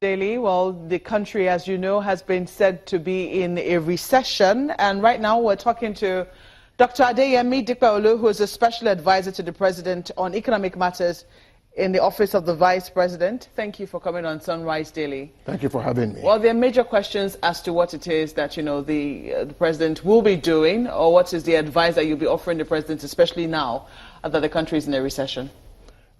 Daily, well, the country, as you know, has been said to be in a recession. And right now we're talking to Dr. Adeyemi Dipeolu, who is a special advisor to the president on economic matters in the office of the vice president. Thank you for coming on Sunrise Daily. Thank you for having me. Well, there are major questions as to what it is that, you know, the president will be doing, or what is the advice that you'll be offering the president, especially now that the country is in a recession.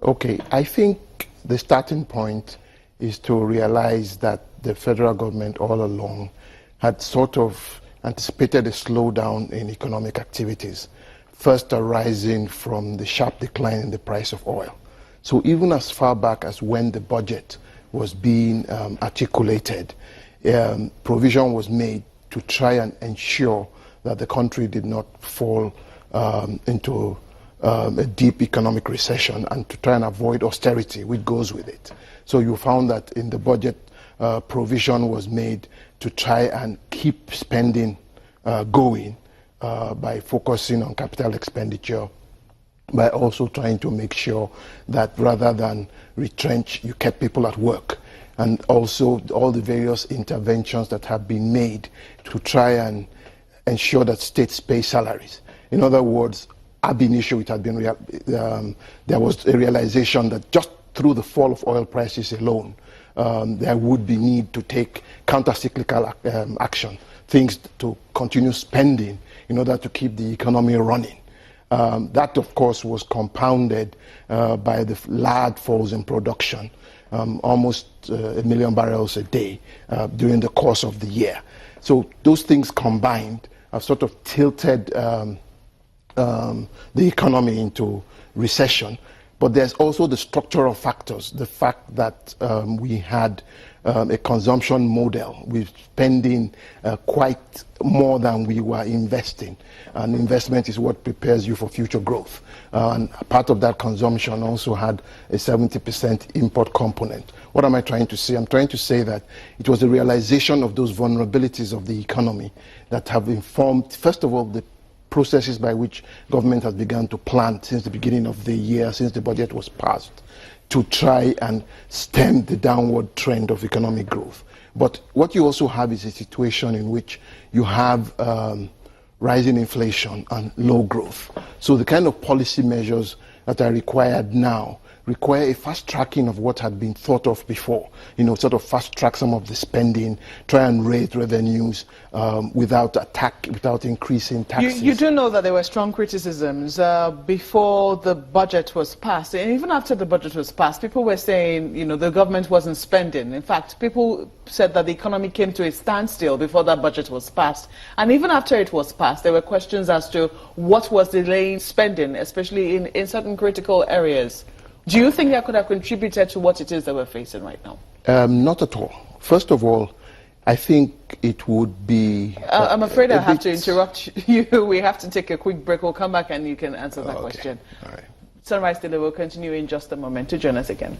Okay, I think the starting point is to realize that the federal government all along had sort of anticipated a slowdown in economic activities, first arising from the sharp decline in the price of oil. So even as far back as when the budget was being articulated, provision was made to try and ensure that the country did not fall into a deep economic recession, and to try and avoid austerity, which goes with it. So you found that in the budget, provision was made to try and keep spending going by focusing on capital expenditure, by also trying to make sure that rather than retrench, you kept people at work, and also all the various interventions that have been made to try and ensure that states pay salaries. In other words, ab initio, it had been there was a realization that just through the fall of oil prices alone, there would be need to take counter-cyclical action, things to continue spending in order to keep the economy running. That, of course, was compounded by the large falls in production, almost 1 million barrels a day during the course of the year. So those things combined have sort of tilted the economy into recession. But there's also the structural factors, the fact that we had a consumption model with spending quite more than we were investing. And investment is what prepares you for future growth. And part of that consumption also had a 70% import component. What am I trying to say? I'm trying to say that it was the realization of those vulnerabilities of the economy that have informed, first of all, the processes by which government has begun to plan since the beginning of the year, since the budget was passed, to try and stem the downward trend of economic growth. But what you also have is a situation in which you have rising inflation and low growth. So the kind of policy measures that are required now require a fast tracking of what had been thought of before. You know, sort of fast track some of the spending, try and raise revenues without increasing taxes. You do know that there were strong criticisms before the budget was passed, and even after the budget was passed, people were saying, you know, the government wasn't spending. In fact, people said that the economy came to a standstill before that budget was passed. And even after it was passed, there were questions as to what was delaying spending, especially in certain critical areas. Do you think that could have contributed to what it is that we're facing right now? Not at all. First of all, I think it would be... I'm afraid I have to interrupt you. We have to take a quick break. We'll come back and you can answer that question. All right. Sunrise Daily will continue in just a moment. To join us again.